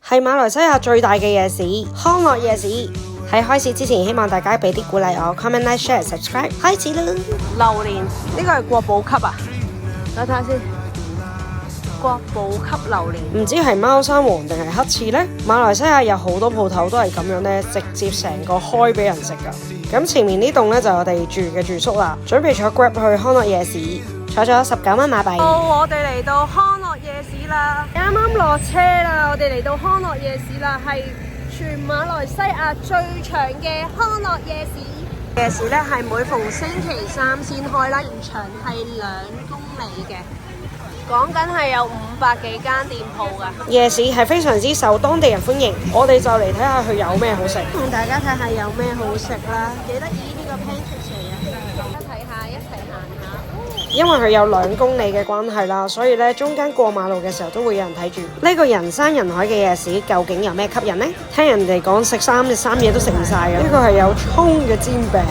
係馬來西亞最大嘅夜市康樂夜市。喺開始之前，希望大家俾啲鼓勵我 ，comment、like、share、subscribe。開始啦！榴蓮呢個係國寶級啊！等我睇下先，國寶級榴蓮，唔知係貓山王定係黑刺呢？馬來西亞有好多鋪頭都係咁樣呢，直接成個開俾人食噶。咁前面呢棟呢，就係我哋住嘅住宿啦，準備坐 Grab 去康樂夜市，坐咗19蚊馬幣。我哋嚟到康樂夜市啦，啱啱落車啦，我哋嚟到康樂夜市啦，係全馬來西亞最長嘅康樂夜市。夜市咧係每逢星期三先開啦，全長係2公里嘅，講緊係有500幾間店鋪㗎。夜市係非常之受當地人歡迎，我哋就嚟睇下佢有咩好食，同大家睇下有咩好食啦。幾得意呢個 pancake 嚟啊！大家睇下，一齊行下。因為佢有2公里嘅關係啦，所以咧中間過馬路嘅時候都會有人睇住。呢個人山人海嘅夜市究竟有咩吸引呢？聽人哋講食3嘢都食唔晒嘅。呢個係有葱嘅煎餅。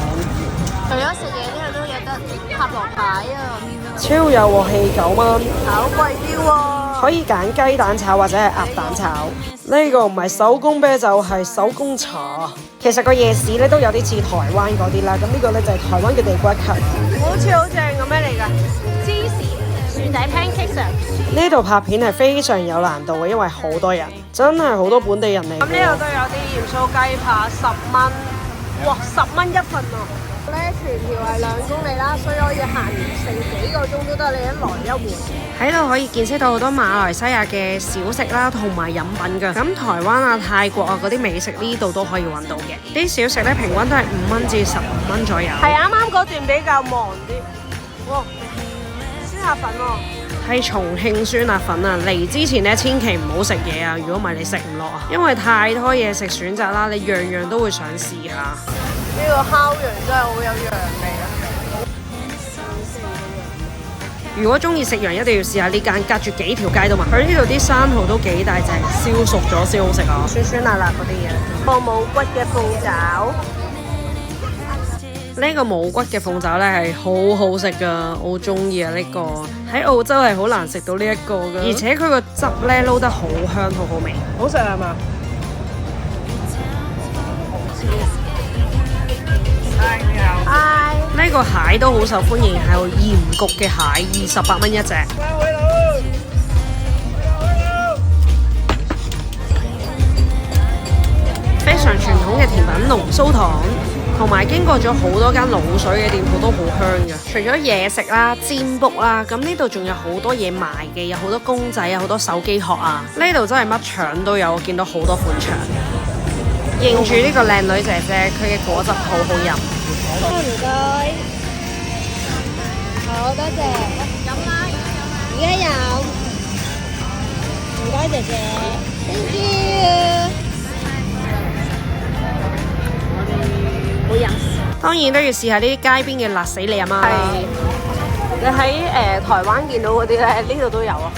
除咗食嘢，呢度都有得塔羅牌啊！超有鑊氣，9蚊。好貴啲喎！可以揀雞蛋炒或者係鴨蛋炒。呢個唔係手工啤酒，係手工茶。其實個夜市咧都有啲似台灣嗰啲啦，咁呢個咧就係台灣嘅地瓜球，好似好正咁咩嚟㗎？芝士薯仔 pancakes 啊！呢度拍片係非常有難度嘅，因為好多人，真係好多本地人嚟。咁呢度都有啲鹽酥雞扒10蚊，哇10蚊一份啊！咧全條係2公里啦，所以可以行成幾個鐘都得，你一來一回。喺度可以見識到好多馬來西亞嘅小食啦，同埋飲品㗎。咁台灣啊、泰國啊嗰啲美食呢度都可以揾到嘅。啲小食咧平均都係5蚊至15蚊左右。係啱啱嗰段比較忙啲。哇！酸辣粉喎，係重慶酸辣粉啊！嚟之前咧千祈唔好食嘢啊，如果唔係你食唔落啊，因為太多嘢食選擇啦，你樣樣都會想試下。呢個烤羊真係好有羊味啊！如果中意食羊，一定要試下呢間，隔住幾條街都賣。佢呢度啲生蠔都幾大隻，燒熟咗先好食啊！酸酸辣辣嗰啲嘢。個冇骨嘅鳳爪，呢個冇骨嘅鳳爪咧係好好食噶，我好中意啊！呢個喺澳洲係好難食到呢一個噶，而且佢個汁咧撈得好香，好好味。好食係嘛？呢個蟹都好受歡迎，係鹽焗嘅蟹，28蚊一隻。非常傳統嘅甜品龍鬚糖，同埋經過咗好多間滷水嘅店鋪都好香嘅。除咗嘢食啦、占卜啦，咁呢度仲有好多嘢賣嘅，有好多公仔啊，好多手機殼啊。呢度真係乜腸都有，我見到好多款腸。認住呢個靚女姐姐，佢嘅果汁好好飲。唔該，好多謝。飲啦，而家有。唔該姐姐 ，Thank you。我哋冇飲。當然都要試下呢啲街邊嘅辣死你阿媽啦。你喺台灣見到嗰啲咧，呢度都有啊。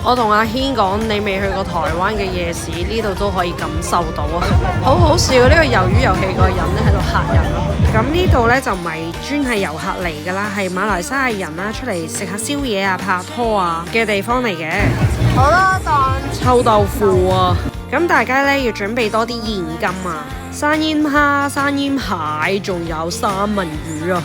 我同阿軒講，你未去過台灣嘅夜市，呢度都可以感受到啊！好好笑，呢個魷魚遊戲個人咧喺度嚇人咯。咁呢度咧就唔係專係遊客嚟㗎啦，係馬來西亞人啦出嚟食下宵夜啊、拍拖啊嘅地方嚟嘅。好多檔臭豆腐啊！咁大家咧要準備多啲現金啊，生腌蝦、生腌蟹，仲有三文魚啊！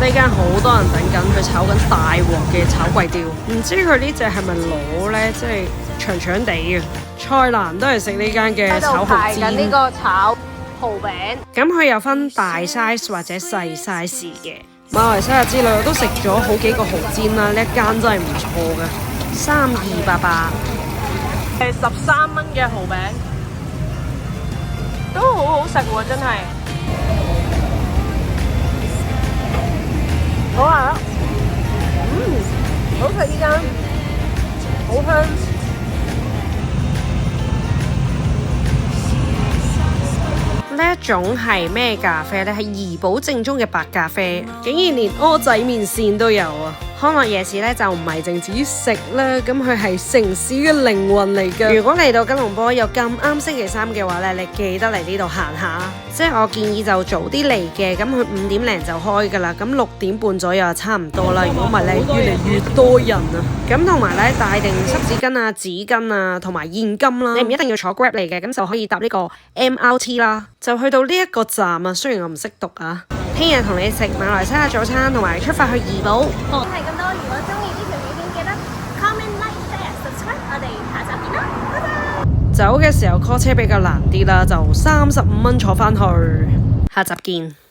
呢間好多人等緊，佢炒緊大鑊嘅炒貴刁，唔知佢呢隻係咪螺呢？即係長長地嘅。蔡瀾都係食呢間嘅炒蠔煎。呢個炒蠔餅。咁佢有分大 size 或者細 size 嘅。馬來西亞之旅我都食咗好幾個蠔煎啦，呢一間真係唔錯嘅，3288。係13蚊嘅蠔餅，都好好食喎，真係。好啊，好食呢間，好香。呢一種係咩咖啡呢？係怡寶正宗嘅白咖啡，竟然連蚵仔麵線都有啊！康樂夜市咧就唔係淨止食啦，咁佢係城市嘅靈魂嚟㗎。如果嚟到吉隆坡又咁啱星期三嘅話咧，你記得嚟呢度行下。即係我建議就早啲嚟嘅，咁佢5點零就開㗎啦，咁6點半左右就差唔多啦。如果唔係咧，越嚟越多人啊。咁同埋咧帶定濕紙巾啊、紙巾啊同埋現金啦。你唔一定要坐 Grab 嚟嘅，咁就可以搭呢個 MRT 啦，就去到呢一個站啊。雖然我唔識讀啊。聽日同你食馬來西亞早餐，同埋出發去怡保。係咁多，如果中意呢條影片，記得 comment、like、share、subscribe，我哋下集見啦，拜拜。走嘅時候 call 車比較難啲啦，就35蚊坐返去，下集見。